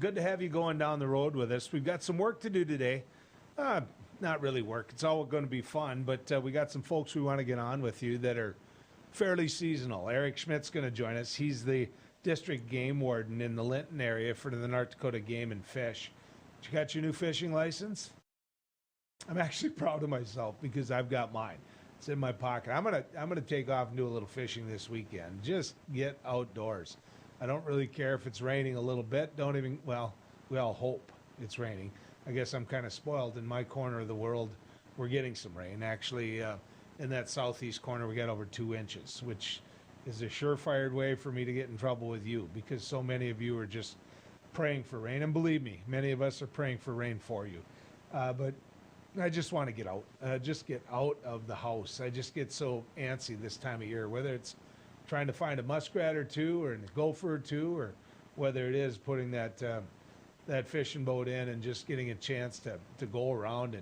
good to have you going down the road with us. We've got some work to do today. Not really work. It's all going to be fun, but we got some folks we want to get on with you that are fairly seasonal. Erik Schmidt's going to join us. He's the district game warden in the Linton area for the North Dakota Game and Fish. You got your new fishing license? I'm actually proud of myself because I've got mine. It's in my pocket. I'm gonna take off and do a little fishing this weekend. Just get outdoors. I don't really care if it's raining a little bit. Well, we all hope it's raining. I guess I'm kind of spoiled. In my corner of the world, we're getting some rain. Actually, in that southeast corner, we got over 2 inches, which is a surefire way for me to get in trouble with you because so many of you are just praying for rain. And believe me, many of us are praying for rain for you. But I just want to get out, just get out of the house. I just get so antsy this time of year, whether it's trying to find a muskrat or two or a gopher or two, or whether it is putting that fishing boat in and just getting a chance to go around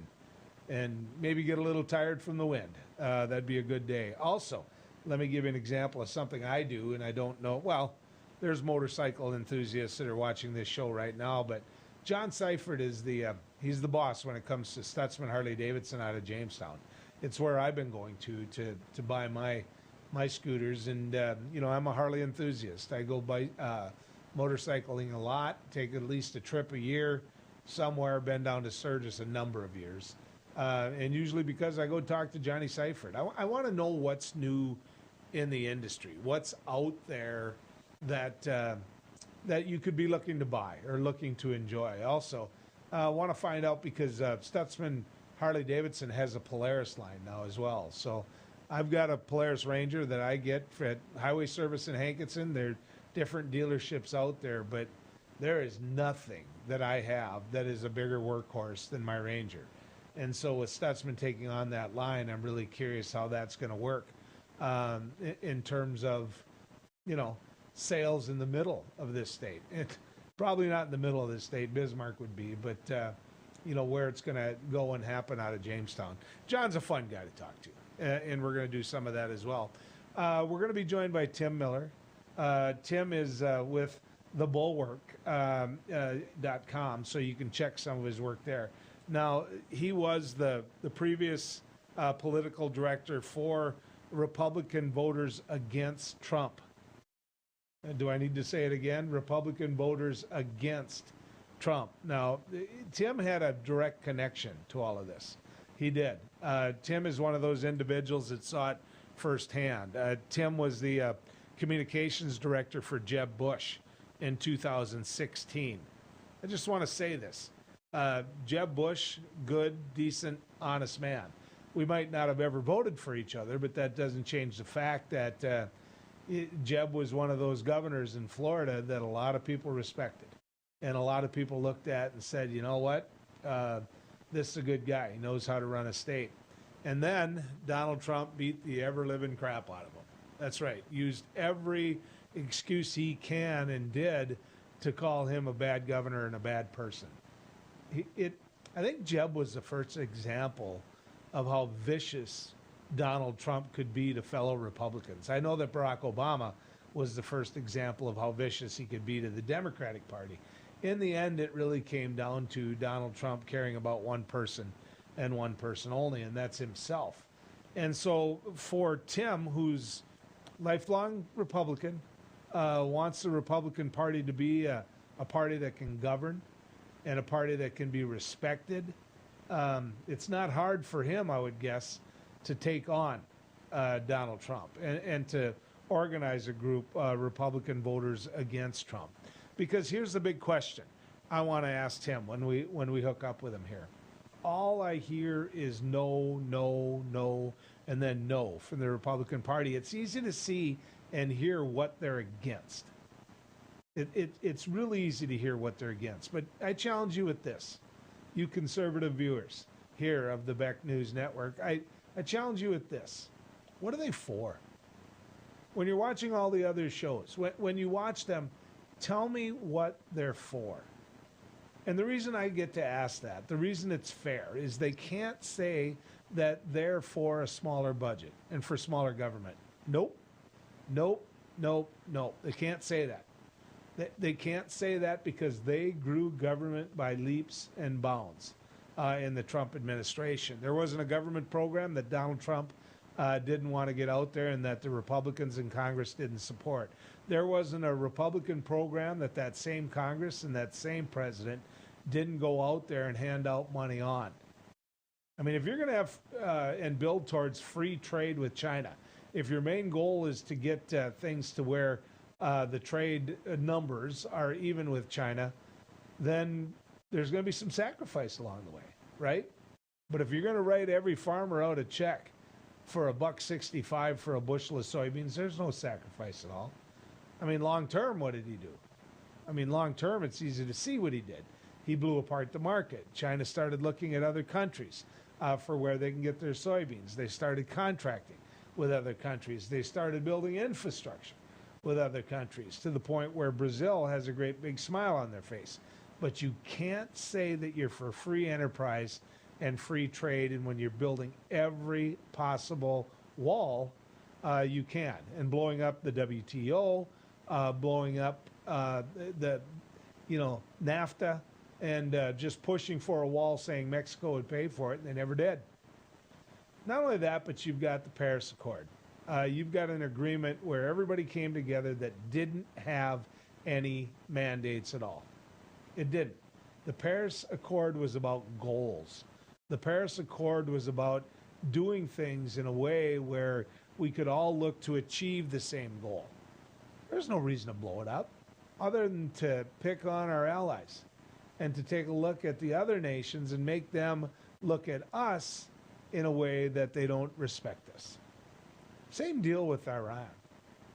and maybe get a little tired from the wind. That'd be a good day. Also, let me give you an example of something I do, and I don't know. Well, there's motorcycle enthusiasts that are watching this show right now, but John Seifert is he's the boss when it comes to Stutzman Harley Davidson out of Jamestown. It's where I've been going to buy my scooters, and I'm a Harley enthusiast. I go motorcycling a lot, take at least a trip a year somewhere, been down to Sturgis a number of years, and usually because I go talk to Johnny Seifert. I want to know what's new in the industry, what's out there that you could be looking to buy or looking to enjoy. Also, I want to find out because Stutzman Harley Davidson has a Polaris line now as well. So I've got a Polaris Ranger that I get at Highway Service in Hankinson. There are different dealerships out there, but there is nothing that I have that is a bigger workhorse than my Ranger. And so with Stutzman taking on that line, I'm really curious how that's going to work in terms of, sales in the middle of this state. Probably not in the middle of this state. Bismarck would be, but where it's going to go and happen out of Jamestown. John's a fun guy to talk to, and we're going to do some of that as well. We're going to be joined by Tim Miller. Tim is with thebulwark.com, so you can check some of his work there. Now, he was the previous political director for Republican Voters Against Trump. Do I need to say it again? Republican Voters Against Trump. Now, Tim had a direct connection to all of this. He did. Tim is one of those individuals that saw it firsthand. Tim was the communications director for Jeb Bush in 2016. I just want to say this. Jeb Bush, good, decent, honest man. We might not have ever voted for each other, but that doesn't change the fact that Jeb was one of those governors in Florida that a lot of people respected. And a lot of people looked at and said, you know what, this is a good guy. He knows how to run a state. And then Donald Trump beat the ever-living crap out of him. That's right. Used every excuse he can and did to call him a bad governor and a bad person. I think Jeb was the first example of how vicious Donald Trump could be to fellow Republicans. I know that Barack Obama was the first example of how vicious he could be to the Democratic Party. In the end, it really came down to Donald Trump caring about one person and one person only, and that's himself. And so for Tim, who's lifelong Republican, wants the Republican Party to be a party that can govern and a party that can be respected, it's not hard for him, I would guess, to take on Donald Trump and to organize a group, Republican Voters Against Trump. Because here's the big question I want to ask Tim when we hook up with him here. All I hear is no, no, no, and then no from the Republican Party. It's easy to see and hear what they're against. It's really easy to hear what they're against. But I challenge you with this, you conservative viewers here of the Beck News Network. I challenge you with this. What are they for? When you're watching all the other shows, when you watch them, tell me what they're for. And the reason I get to ask that, the reason it's fair, is they can't say that they're for a smaller budget and for smaller government. Nope. They can't say that. They can't say that because they grew government by leaps and bounds in the Trump administration. There wasn't a government program that Donald Trump didn't want to get out there and that the Republicans in Congress didn't support. There wasn't a Republican program that that same Congress and that same president didn't go out there and hand out money on. I mean, if you're going to have and build towards free trade with China, if your main goal is to get things to where the trade numbers are even with China, then there's going to be some sacrifice along the way, right? But if you're going to write every farmer out a check for $1.65 for a bushel of soybeans, there's no sacrifice at all. I mean, long term, what did he do? I mean, long term, it's easy to see what he did. He blew apart the market. China started looking at other countries for where they can get their soybeans. They started contracting with other countries. They started building infrastructure with other countries to the point where Brazil has a great big smile on their face. But you can't say that you're for free enterprise and free trade, and when you're building every possible wall you can, and blowing up the WTO, blowing up the NAFTA, and just pushing for a wall saying Mexico would pay for it, and they never did. Not only that, but you've got the Paris Accord. You've got an agreement where everybody came together that didn't have any mandates at all. It didn't. The Paris Accord was about goals. The Paris Accord was about doing things in a way where we could all look to achieve the same goal. There's no reason to blow it up other than to pick on our allies and to take a look at the other nations and make them look at us in a way that they don't respect us. Same deal with Iran.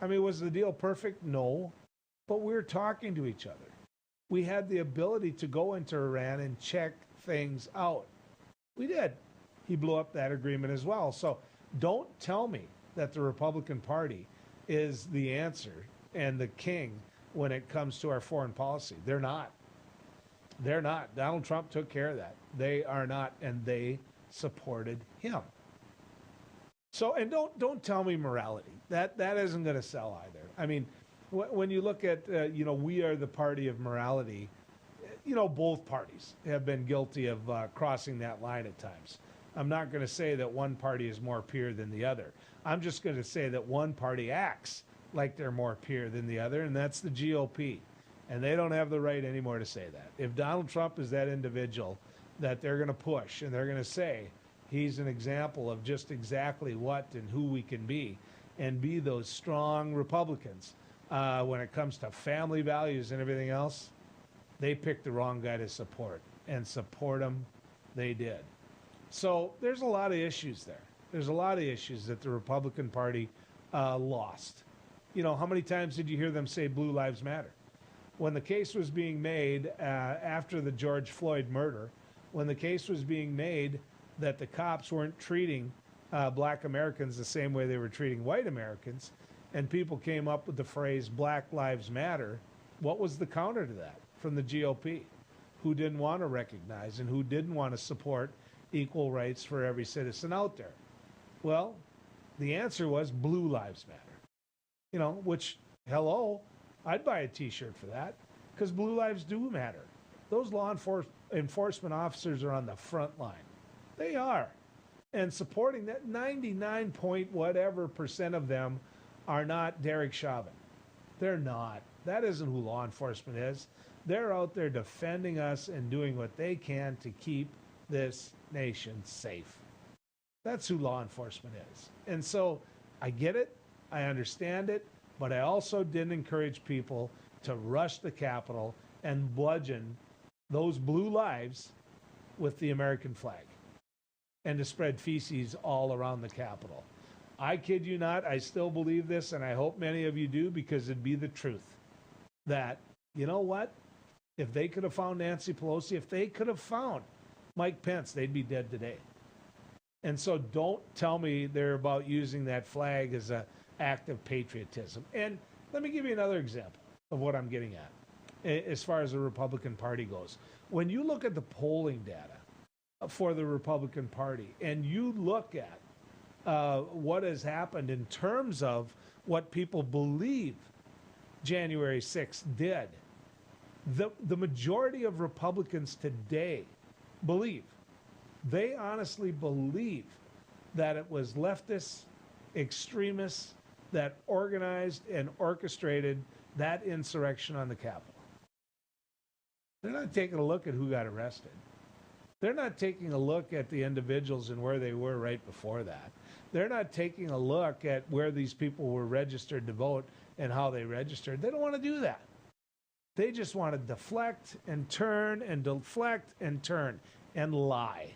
I mean, was the deal perfect? No. But we were talking to each other. We had the ability to go into Iran and check things out. We did. He blew up that agreement as well. So don't tell me that the Republican Party is the answer and the king when it comes to our foreign policy. They're not. They're not. Donald Trump took care of that. They are not, and they supported him. So, and don't tell me morality. That isn't going to sell either. I mean, when you look at, we are the party of morality, both parties have been guilty of crossing that line at times. I'm not going to say that one party is more pure than the other. I'm just going to say that one party acts like they're more pure than the other, and that's the GOP. And they don't have the right anymore to say that. If Donald Trump is that individual that they're going to push and they're going to say he's an example of just exactly what and who we can be, and be those strong Republicans when it comes to family values and everything else, they picked the wrong guy to support. And support him, they did. So there's a lot of issues there. There's a lot of issues that the Republican Party lost. How many times did you hear them say Blue Lives Matter? When the case was being made after the George Floyd murder, when the case was being made that the cops weren't treating black Americans the same way they were treating white Americans, and people came up with the phrase Black Lives Matter, what was the counter to that from the GOP? Who didn't want to recognize and who didn't want to support equal rights for every citizen out there? Well, the answer was Blue Lives Matter. Which, hello, I'd buy a t-shirt for that, because blue lives do matter. Those law enforcement officers are on the front line. They are. And supporting that, 99 point whatever percent of them are not Derek Chauvin. They're not. That isn't who law enforcement is. They're out there defending us and doing what they can to keep this nation safe. That's who law enforcement is. And so I get it. I understand it. But I also didn't encourage people to rush the Capitol and bludgeon those blue lives with the American flag and to spread feces all around the Capitol. I kid you not, I still believe this, and I hope many of you do, because it'd be the truth. That, you know what? If they could have found Nancy Pelosi, if they could have found Mike Pence, they'd be dead today. And so don't tell me they're about using that flag as an act of patriotism. And let me give you another example of what I'm getting at as far as the Republican Party goes. When you look at the polling data for the Republican Party and you look at what has happened in terms of what people believe January 6th did. The majority of Republicans today they honestly believe that it was leftists, extremists that organized and orchestrated that insurrection on the Capitol. They're not taking a look at who got arrested. They're not taking a look at the individuals and where they were right before that. They're not taking a look at where these people were registered to vote and how they registered. They don't want to do that. They just want to deflect and turn and deflect and turn and lie.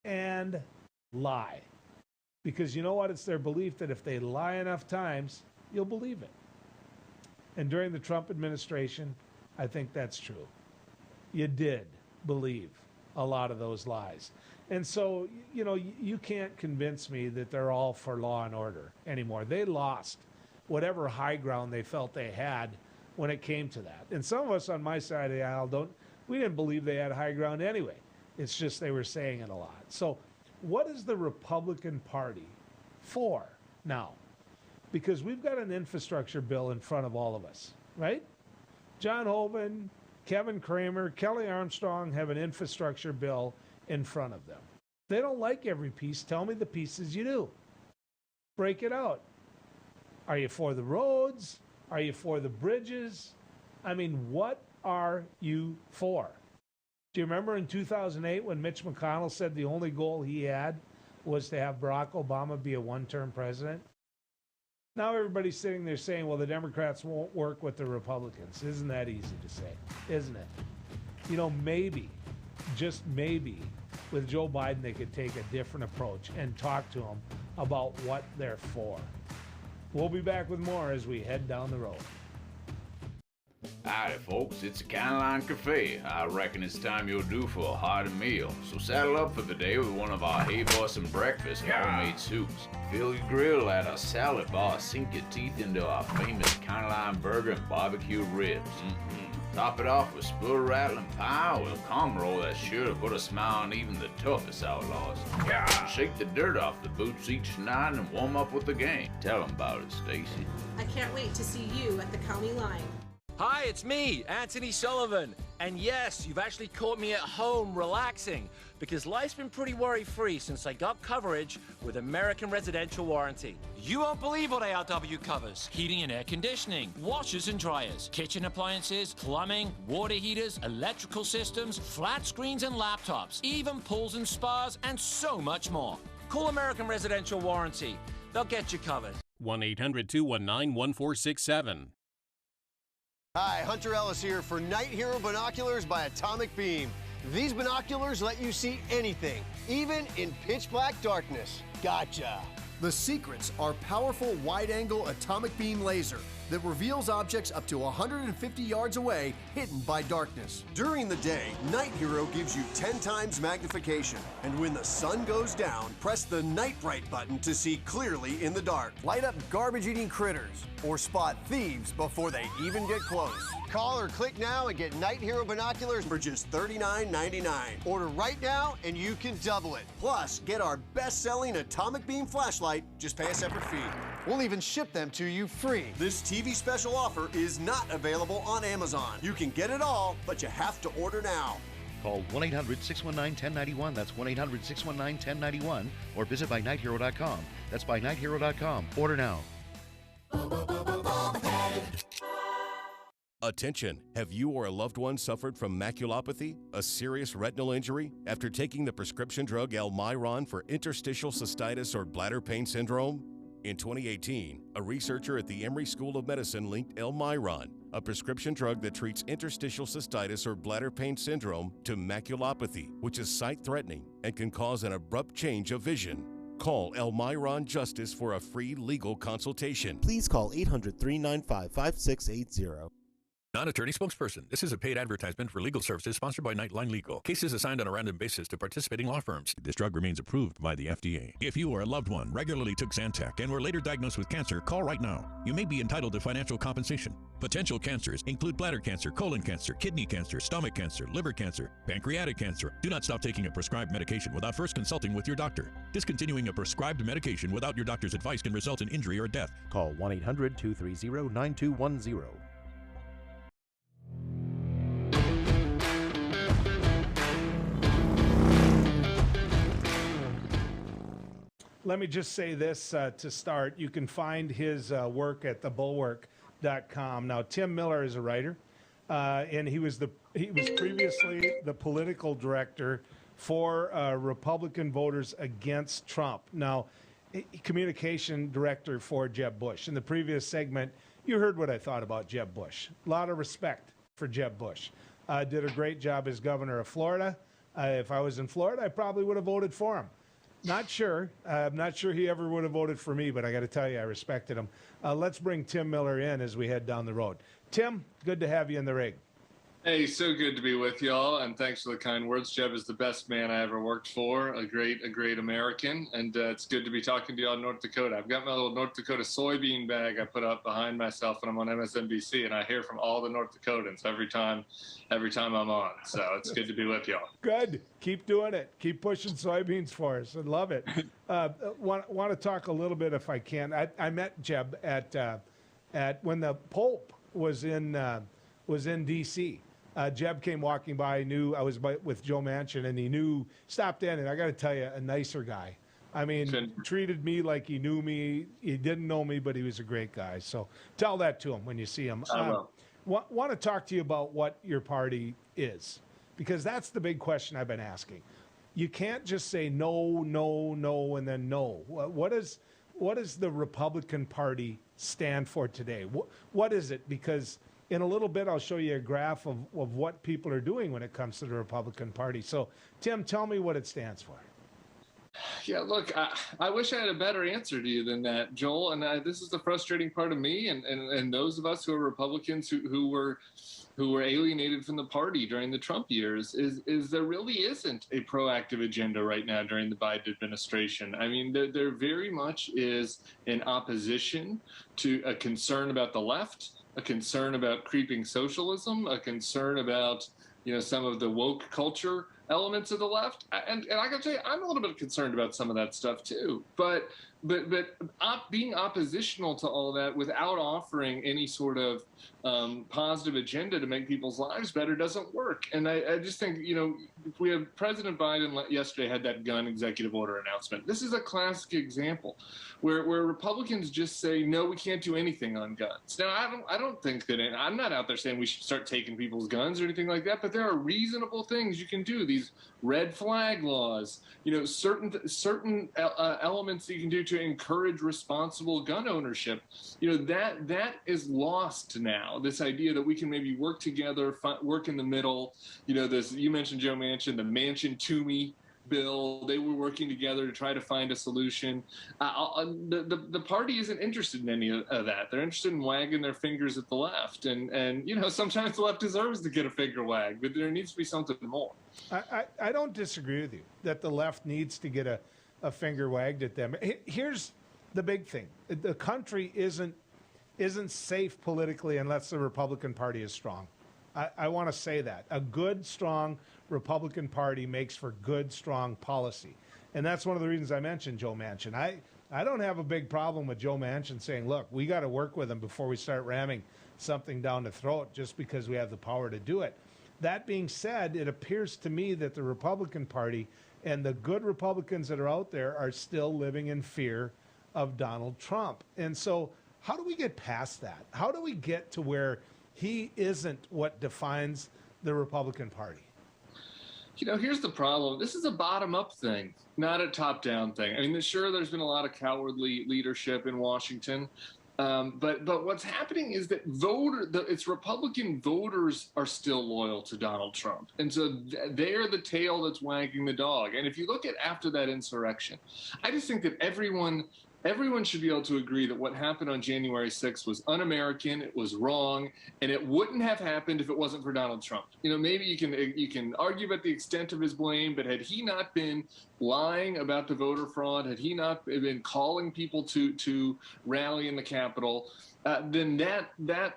And lie. Because you know what? It's their belief that if they lie enough times, you'll believe it. And during the Trump administration, I think that's true. You did believe a lot of those lies. And so, you know, you can't convince me that they're all for law and order anymore. They lost whatever high ground they felt they had when it came to that. And some of us on my side of the aisle we didn't believe they had high ground anyway. It's just they were saying it a lot. So what is the Republican Party for now? Because we've got an infrastructure bill in front of all of us, right? John Hoeven, Kevin Cramer, Kelly Armstrong have an infrastructure bill in front of them. They don't like every piece. Tell me the pieces you do. Break it out. Are you for the roads? Are you for the bridges? I mean, what are you for? Do you remember in 2008 when Mitch McConnell said the only goal he had was to have Barack Obama be a one-term president? Now everybody's sitting there saying, well, the Democrats won't work with the Republicans. Isn't that easy to say? Isn't it? You know, maybe, just maybe, with Joe Biden, they could take a different approach and talk to him about what they're for. We'll be back with more as we head down the road. Howdy folks, it's a Caroline Cafe. I reckon it's time you're due for a hearty meal. So saddle up for the day with one of our Hey Boston breakfast homemade soups. Fill your grill at our salad bar, sink your teeth into our famous Caroline burger and barbecue ribs. Top it off with spoon rattling pie with a cum roll that's sure to put a smile on even the toughest outlaws. Shake the dirt off the boots each night and warm up with the gang. Tell them about it, Stacy. I can't wait to see you at the county line. Hi, it's me, Anthony Sullivan. And yes, you've actually caught me at home relaxing because life's been pretty worry-free since I got coverage with American Residential Warranty. You won't believe what ARW covers. Heating and air conditioning, washers and dryers, kitchen appliances, plumbing, water heaters, electrical systems, flat screens and laptops, even pools and spas, and so much more. Call American Residential Warranty. They'll get you covered. 1-800-219-1467. Hi, Hunter Ellis here for Night Hero Binoculars by Atomic Beam. These binoculars let you see anything, even in pitch black darkness. Gotcha. The secrets are powerful wide-angle atomic beam laser that reveals objects up to 150 yards away, hidden by darkness. During the day, Night Hero gives you 10 times magnification. And when the sun goes down, press the Night Bright button to see clearly in the dark. Light up garbage-eating critters or spot thieves before they even get close. Call or click now and get Night Hero binoculars for just $39.99. Order right now and you can double it. Plus, get our best-selling atomic beam flashlight. Just pay a separate fee. We'll even ship them to you free. This TV special offer is not available on Amazon. You can get it all, but you have to order now. Call 1-800-619-1091. That's 1-800-619-1091. Or visit bynighthero.com. That's bynighthero.com. Order now. Attention! Have you or a loved one suffered from maculopathy, a serious retinal injury, after taking the prescription drug Almiron for interstitial cystitis or bladder pain syndrome? In 2018, a researcher at the Emory School of Medicine linked Almiron, a prescription drug that treats interstitial cystitis or bladder pain syndrome, to maculopathy, which is sight-threatening and can cause an abrupt change of vision. Call Almiron Justice for a free legal consultation. Please call 800-395-5680. Non-attorney spokesperson. This is a paid advertisement for legal services sponsored by Nightline Legal. Cases assigned on a random basis to participating law firms. This drug remains approved by the FDA. If you or a loved one regularly took Zantac and were later diagnosed with cancer, call right now. You may be entitled to financial compensation. Potential cancers include bladder cancer, colon cancer, kidney cancer, stomach cancer, liver cancer, pancreatic cancer. Do not stop taking a prescribed medication without first consulting with your doctor. Discontinuing a prescribed medication without your doctor's advice can result in injury or death. Call 1-800-230-9210. Let me just say this to start. You can find his work at thebulwark.com. Now, Tim Miller is a writer, and he was previously the political director for Republican voters against Trump. Now, communication director for Jeb Bush. In the previous segment, you heard what I thought about Jeb Bush. A lot of respect for Jeb Bush. Did a great job as governor of Florida. If I was in Florida, I probably would have voted for him. Not sure. I'm not sure he ever would have voted for me, but I got to tell you, I respected him. Let's bring Tim Miller in as we head down the road. Tim, good to have you in the rig. Hey, so good to be with y'all, and thanks for the kind words. Jeb is the best man I ever worked for, a great American, and it's good to be talking to y'all in North Dakota. I've got my little North Dakota soybean bag I put up behind myself when I'm on MSNBC, and I hear from all the North Dakotans every time I'm on. So it's good to be with y'all. Good. Keep doing it. Keep pushing soybeans for us. I love it. Want to talk a little bit, if I can. I met Jeb at when the Pope was in D.C. Jeb came walking by, knew I was with Joe Manchin, and he stopped in, and I got to tell you, a nicer guy. I mean, treated me like he knew me. He didn't know me, but he was a great guy. So tell that to him when you see him. Want to talk to you about what your party is, because that's the big question I've been asking. You can't just say no, no, no, and then no. What does the Republican Party stand for today? What is it? Because in a little bit, I'll show you a graph of what people are doing when it comes to the Republican Party. So, Tim, tell me what it stands for. Yeah, look, I wish I had a better answer to you than that, Joel. And this is the frustrating part of me and those of us who are Republicans who were alienated from the party during the Trump years is there really isn't a proactive agenda right now during the Biden administration. I mean, there very much is an opposition to a concern about the left, a concern about creeping socialism, a concern about, some of the woke culture elements of the left. And I got to tell you, I'm a little bit concerned about some of that stuff too. But being oppositional to all that without offering any sort of positive agenda to make people's lives better doesn't work. And I just think, we have President Biden yesterday had that gun executive order announcement. This is a classic example where Republicans just say, no, we can't do anything on guns. Now, I don't think that I'm not out there saying we should start taking people's guns or anything like that, but there are reasonable things you can do. These red flag laws, certain elements that you can do to encourage responsible gun ownership. That is lost now. This idea that we can maybe work together, work in the middle. You mentioned Joe Manchin, the Manchin-Toomey bill. They were working together to try to find a solution. The party isn't interested in any of that. They're interested in wagging their fingers at the left. And sometimes the left deserves to get a finger wag, but there needs to be something more. I don't disagree with you that the left needs to get a finger wagged at them. Here's the big thing. The country isn't safe politically unless the Republican Party is strong. I want to say that. A good, strong Republican Party makes for good, strong policy. And that's one of the reasons I mentioned Joe Manchin. I don't have a big problem with Joe Manchin saying, look, we got to work with him before we start ramming something down the throat just because we have the power to do it. That being said, it appears to me that the Republican Party and the good Republicans that are out there are still living in fear of Donald Trump. And so how do we get past that? How do we get to where he isn't what defines the Republican Party? Here's the problem. This is a bottom-up thing, not a top-down thing. I mean, sure, there's been a lot of cowardly leadership in Washington, but what's happening is that it's Republican voters are still loyal to Donald Trump, and so they're the tail that's wagging the dog. And if you look at after that insurrection, I just think that everyone everyone should be able to agree that what happened on January 6th was un-American, it was wrong, and it wouldn't have happened if it wasn't for Donald Trump. Maybe you can argue about the extent of his blame, but had he not been lying about the voter fraud, had he not been calling people to rally in the Capitol, then that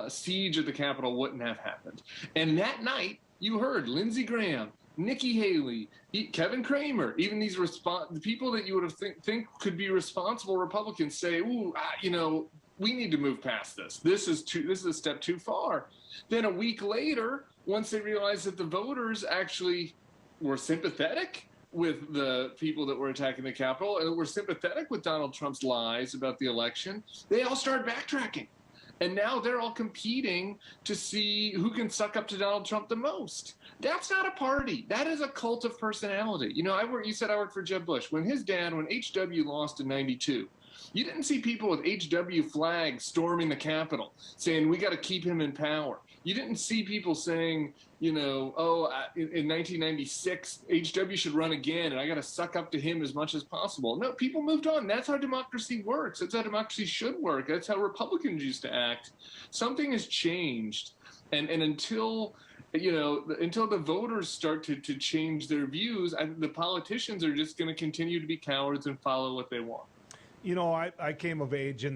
siege of the Capitol wouldn't have happened. And that night, you heard Lindsey Graham, Nikki Haley, Kevin Cramer, even these the people that you would have think could be responsible Republicans say, "Ooh, we need to move past this. This is a step too far." Then a week later, once they realized that the voters actually were sympathetic with the people that were attacking the Capitol and were sympathetic with Donald Trump's lies about the election, they all started backtracking. And now they're all competing to see who can suck up to Donald Trump the most. That's not a party. That is a cult of personality. You said I worked for Jeb Bush. When HW lost in 92, you didn't see people with HW flags storming the Capitol saying, we got to keep him in power. You didn't see people saying, in 1996, HW should run again, and I got to suck up to him as much as possible. No, people moved on. That's how democracy works. That's how democracy should work. That's how Republicans used to act. Something has changed, and until the voters start to change their views, the politicians are just going to continue to be cowards and follow what they want. I came of age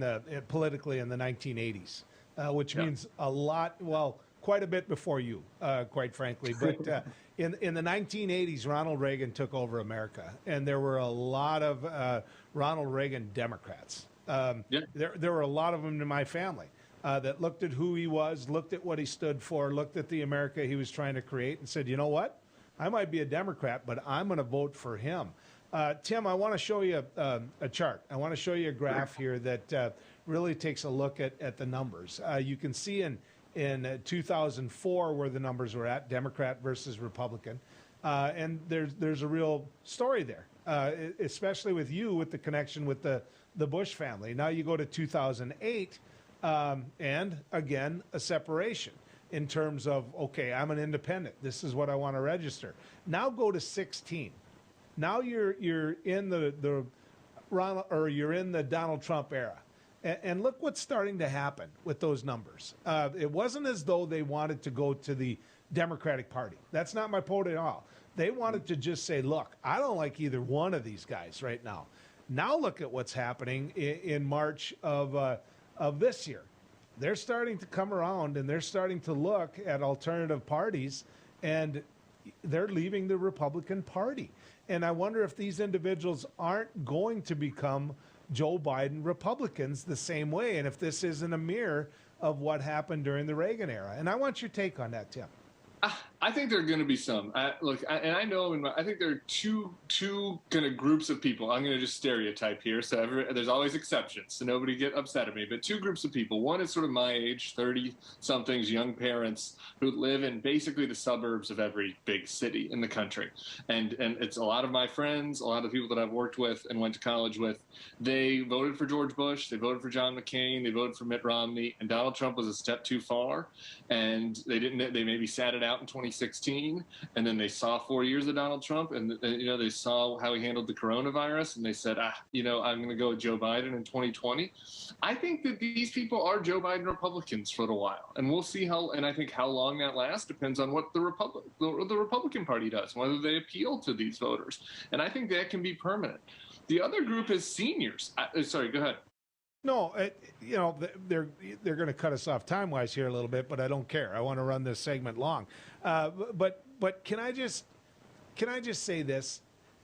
politically in the 1980s, which means a lot. Well, quite a bit before you, quite frankly. But in the 1980s, Ronald Reagan took over America, and there were a lot of Ronald Reagan Democrats. There were a lot of them in my family that looked at who he was, looked at what he stood for, looked at the America he was trying to create, and said, you know what? I might be a Democrat, but I'm going to vote for him. Tim, I want to show you a chart. I want to show you a graph here that really takes a look at the numbers. You can see in 2004 where the numbers were at, Democrat versus Republican. And there's a real story there, especially with the connection with the Bush family. Now you go to 2008, and again, a separation in terms of, okay, I'm an independent. This is what I want to register. Now go to 16. Now you're in the Donald Trump era. And look what's starting to happen with those numbers. It wasn't as though they wanted to go to the Democratic Party. That's not my point at all. They wanted to just say, look, I don't like either one of these guys right now. Now look at what's happening in March of this year. They're starting to come around, and they're starting to look at alternative parties, and they're leaving the Republican Party. And I wonder if these individuals aren't going to become Joe Biden Republicans the same way, and if this isn't a mirror of what happened during the Reagan era. And I want your take on that, Tim. I think there are going to be some. I think there are two kind of groups of people. I'm going to just stereotype here, so there's always exceptions, so nobody get upset at me. But two groups of people. One is sort of my age, 30-somethings, young parents who live in basically the suburbs of every big city in the country, and it's a lot of my friends, a lot of people that I've worked with and went to college with. They voted for George Bush, they voted for John McCain, they voted for Mitt Romney, and Donald Trump was a step too far, and they maybe sat it out in 2016, and then they saw 4 years of Donald Trump, and they saw how he handled the coronavirus, and they said, I'm going to go with Joe Biden in 2020. I think that these people are Joe Biden Republicans for a little while, and we'll see how long that lasts depends on what the Republican Party does, whether they appeal to these voters, and I think that can be permanent. The other group is seniors. Sorry, go ahead. No, they're going to cut us off time-wise here a little bit, but I don't care. I want to run this segment long. But can I just say this?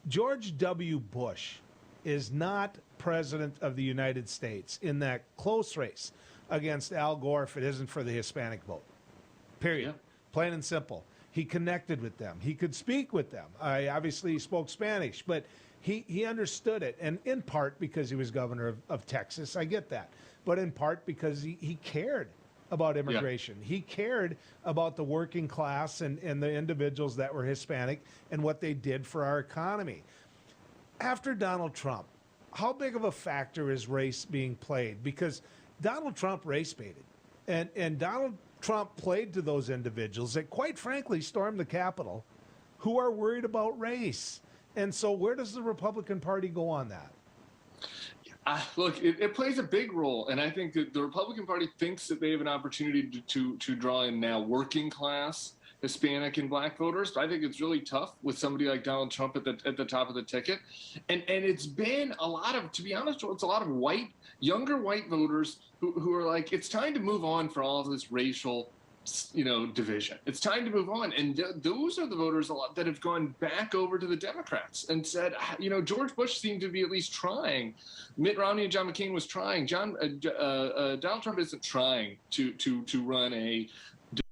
George W. Bush is not president of the United States in that close race against Al Gore if it isn't for the Hispanic vote. Period. Yeah. Plain and simple. He connected with them. He could speak with them. Obviously, he spoke Spanish, but he understood it, and in part because he was governor of Texas. I get that. But in part because he cared about immigration. Yeah. He cared about the working class and the individuals that were Hispanic and what they did for our economy. After Donald Trump, how big of a factor is race being played? Because Donald Trump race baited, and Donald Trump played to those individuals that, quite frankly, stormed the Capitol who are worried about race. And so where does the Republican Party go on that? Look, it plays a big role, and I think that the Republican Party thinks that they have an opportunity to draw in now working class Hispanic and Black voters. But I think it's really tough with somebody like Donald Trump at the top of the ticket, and it's been a lot of, to be honest, it's a lot of younger white voters who are like, it's time to move on for all of this racial, division. It's time to move on. And those are the voters a lot that have gone back over to the Democrats and said, George Bush seemed to be at least trying. Mitt Romney and John McCain was trying. Donald Trump isn't trying to run a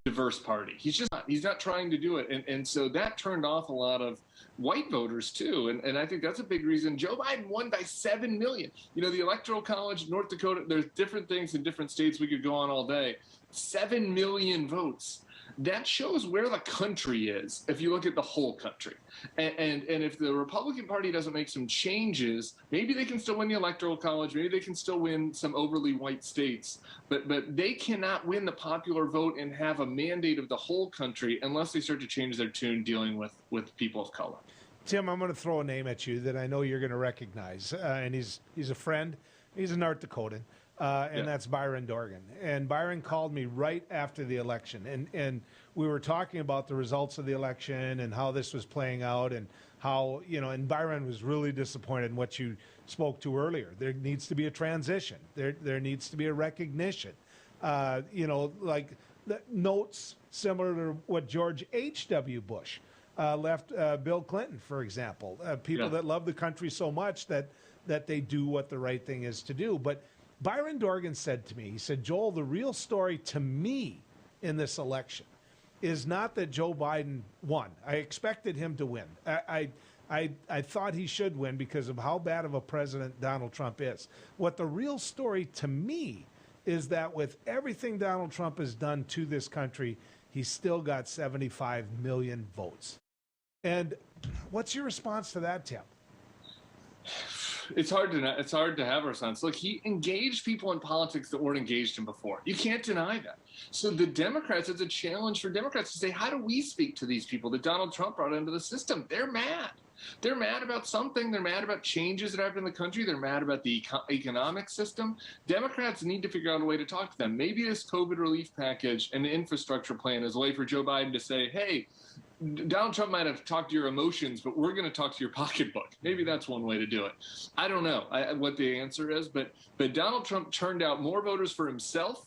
diverse party. He's not trying to do it. And so that turned off a lot of white voters too. And I think that's a big reason. Joe Biden won by 7 million. The Electoral College, North Dakota, there's different things in different states. We could go on all day. 7 million votes. That shows where the country is if you look at the whole country. And if the Republican Party doesn't make some changes, maybe they can still win the Electoral College, maybe they can still win some overly white states, but they cannot win the popular vote and have a mandate of the whole country unless they start to change their tune dealing with people of color. Tim, I'm going to throw a name at you that I know you're going to recognize, and he's a friend. He's a North Dakotan. That's Byron Dorgan. And Byron called me right after the election. And we were talking about the results of the election and how this was playing out and how, and Byron was really disappointed in what you spoke to earlier. There needs to be a transition. There needs to be a recognition. Like the notes similar to what George H.W. Bush left Bill Clinton, for example. People that love the country so much that they do what the right thing is to do. But Byron Dorgan said to me, he said, Joel, the real story to me in this election is not that Joe Biden won. I expected him to win. I thought he should win because of how bad of a president Donald Trump is. What the real story to me is that with everything Donald Trump has done to this country, he's still got 75 million votes. And what's your response to that, Tim? It's hard to have a response. Look, he engaged people in politics that weren't engaged in before. You can't deny that. So the Democrats, it's a challenge for Democrats to say, how do we speak to these people that Donald Trump brought into the system? They're mad. They're mad about something. They're mad about changes that happen in the country. They're mad about the economic system. Democrats need to figure out a way to talk to them. Maybe this COVID relief package and the infrastructure plan is a way for Joe Biden to say, hey, Donald Trump might have talked to your emotions, but we're going to talk to your pocketbook. Maybe that's one way to do it. I don't know what the answer is, but Donald Trump turned out more voters for himself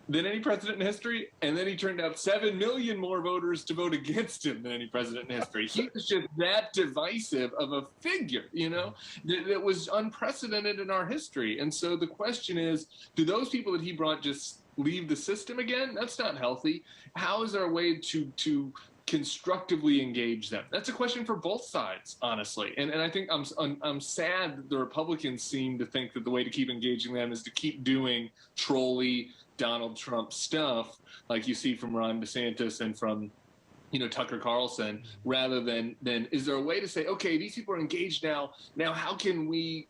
than any president in history, and then he turned out 7 million more voters to vote against him than any president in history. He was just that divisive of a figure, that was unprecedented in our history. And so the question is, do those people that he brought just leave the system again? That's not healthy. How is there a way to constructively engage them? That's a question for both sides, honestly. And I think I'm sad that the Republicans seem to think that the way to keep engaging them is to keep doing trolly Donald Trump stuff like you see from Ron DeSantis and from Tucker Carlson, rather than is there a way to say, okay, these people are engaged now how can we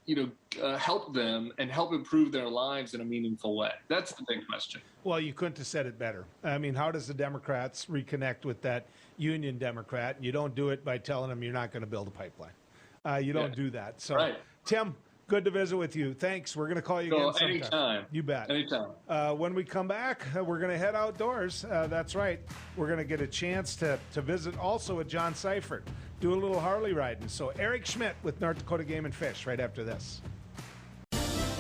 help them and help improve their lives in a meaningful way? That's the big question. Well, you couldn't have said it better. I mean, how does the Democrats reconnect with that Union Democrat? You don't do it by telling them you're not going to build a pipeline. You don't do that. So, right. Tim, good to visit with you. Thanks. We're going to call you again sometime. Anytime. You bet. Anytime. When we come back, we're going to head outdoors. That's right. We're going to get a chance to visit also with John Seifert, do a little Harley riding. So Erik Schmidt with North Dakota Game and Fish right after this.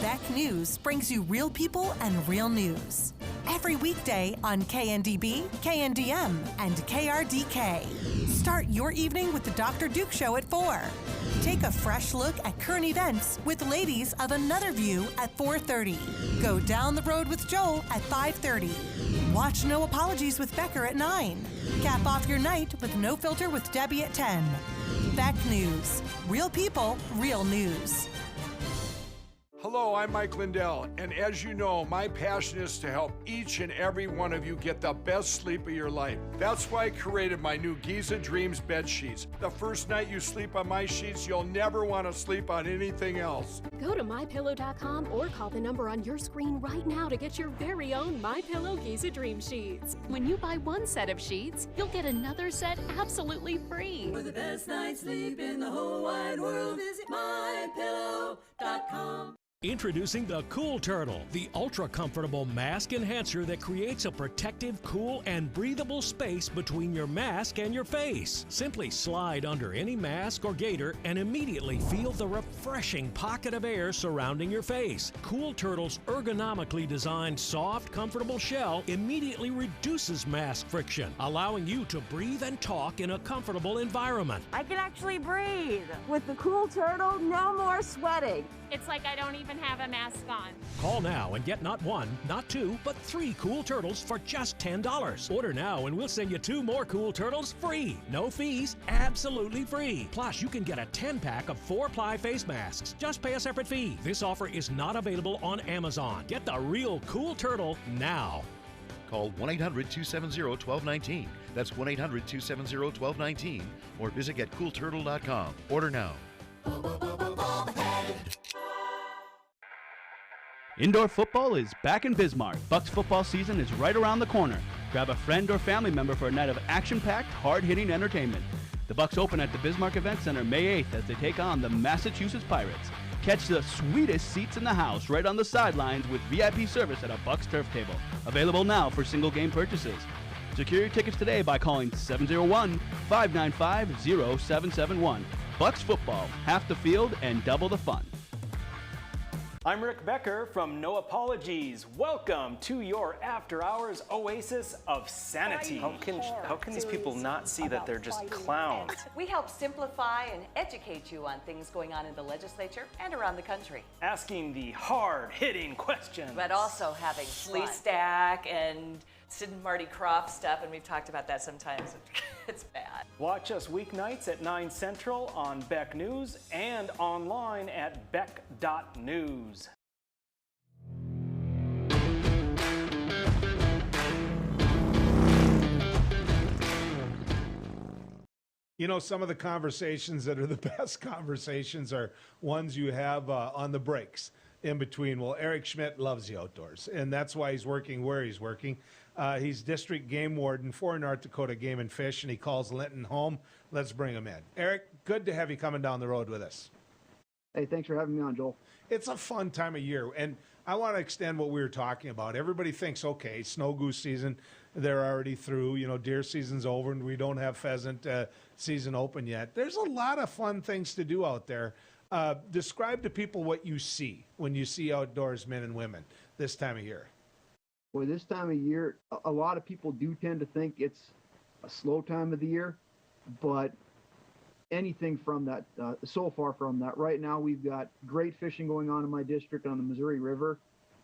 Beck News brings you real people and real news. Every weekday on KNDB, KNDM, and KRDK. Start your evening with the Dr. Duke Show at 4. Take a fresh look at current events with Ladies of Another View at 4:30. Go down the road with Joel at 5:30. Watch No Apologies with Becker at 9. Cap off your night with No Filter with Debbie at 10. Beck News. Real people, real news. Hello, I'm Mike Lindell, and as you know, my passion is to help each and every one of you get the best sleep of your life. That's why I created my new Giza Dreams bed sheets. The first night you sleep on my sheets, you'll never want to sleep on anything else. Go to MyPillow.com or call the number on your screen right now to get your very own MyPillow Giza Dream sheets. When you buy one set of sheets, you'll get another set absolutely free. For the best night's sleep in the whole wide world, visit MyPillow.com. Introducing the Cool Turtle, the ultra-comfortable mask enhancer that creates a protective, cool, and breathable space between your mask and your face. Simply slide under any mask or gaiter and immediately feel the refreshing pocket of air surrounding your face. Cool Turtle's ergonomically designed, soft, comfortable shell immediately reduces mask friction, allowing you to breathe and talk in a comfortable environment. I can actually breathe. With the Cool Turtle, no more sweating. It's like I don't even have a mask on. Call now and get not one, not two, but 3 Cool Turtles for just $10. Order now and we'll send you 2 more Cool Turtles free. No fees, absolutely free. Plus, you can get a 10-pack of 4-ply face masks. Just pay a separate fee. This offer is not available on Amazon. Get the real Cool Turtle now. Call 1-800-270-1219. That's 1-800-270-1219. Or visit getcoolturtle.com. Order now. Indoor football is back in Bismarck. Bucks football season is right around the corner. Grab a friend or family member for a night of action-packed, hard-hitting entertainment. The Bucks open at the Bismarck Event Center May 8th as they take on the Massachusetts Pirates. Catch the sweetest seats in the house right on the sidelines with VIP service at a Bucks turf table. Available now for single-game purchases. Secure your tickets today by calling 701-595-0771. Bucks football, half the field and double the fun. I'm Rick Becker from No Apologies. Welcome to your after-hours oasis of sanity. How can these people not see that they're just clowns? We help simplify and educate you on things going on in the legislature and around the country. Asking the hard-hitting questions. But also having Lee Stack and Sid and Marty Croft stuff, and we've talked about that sometimes. It's bad. Watch us weeknights at 9 Central on Beck News and online at beck.news. You know, some of the conversations that are the best conversations are ones you have on the breaks in between. Well, Erik Schmidt loves the outdoors, and that's why he's working where he's working. He's district game warden for North Dakota Game and Fish, and he calls Linton home. Let's bring him in. Erik, good to have you coming down the road with us. Hey, thanks for having me on, Joel. It's a fun time of year, and I want to extend what we were talking about. Everybody thinks, okay, snow goose season, they're already through. You know, deer season's over, and we don't have pheasant season open yet. There's a lot of fun things to do out there. Describe to people what you see when you see outdoors men and women this time of year. Well, this time of year, a lot of people do tend to think it's a slow time of the year, but anything from that, so far from that. Right now, we've got great fishing going on in my district on the Missouri River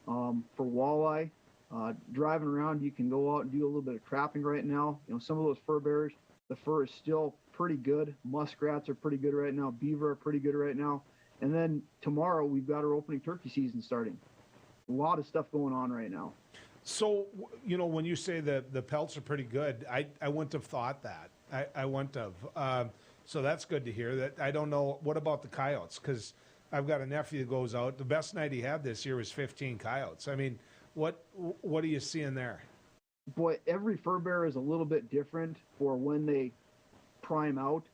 for walleye. Driving around, you can go out and do a little bit of trapping right now. You know, some of those fur bearers, the fur is still pretty good. Muskrats are pretty good right now. Beaver are pretty good right now. And then tomorrow, we've got our opening turkey season starting. A lot of stuff going on right now. So, you know, when you say the pelts are pretty good, I wouldn't have thought that. I wouldn't have. So that's good to hear. That I don't know. What about the coyotes? Because I've got a nephew that goes out. The best night he had this year was 15 coyotes. I mean, what are you seeing there? Boy, every fur bearer is a little bit different for when they prime out.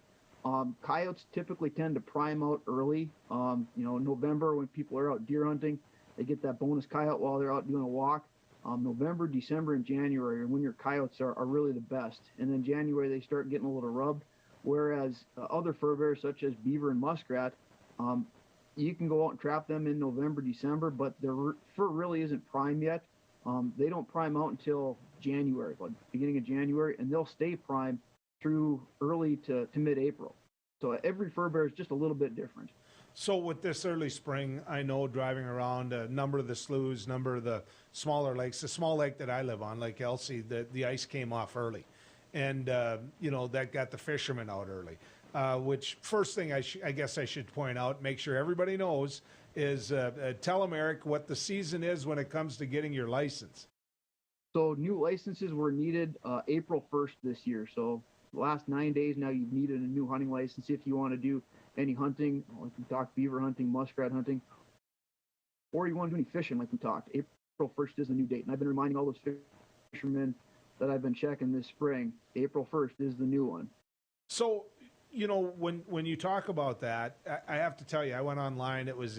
Coyotes typically tend to prime out early. You know, November when people are out deer hunting, they get that bonus coyote while they're out doing a walk. November, December, and January are when your coyotes are really the best. And then January, they start getting a little rubbed. Whereas other fur bearers, such as beaver and muskrat, you can go out and trap them in November, December, but their fur really isn't prime yet. They don't prime out until January, like beginning of January, and they'll stay prime through early to mid-April. So every fur bearer is just a little bit different. So with this early spring, I know driving around a number of the sloughs, number of the smaller lakes, the small lake that I live on, Lake Elsie, the ice came off early. And, you know, that got the fishermen out early, which first thing I guess I should point out, make sure everybody knows, is tell them, Erik, what the season is when it comes to getting your license. So new licenses were needed April 1st this year. So the last 9 days now you've needed a new hunting license if you want to do any hunting, like we talked, beaver hunting, muskrat hunting, or you want to do any fishing like we talked. April 1st is the new date. And I've been reminding all those fishermen that I've been checking this spring, April 1st is the new one. So, you know, when you talk about that, I have to tell you, I went online. It was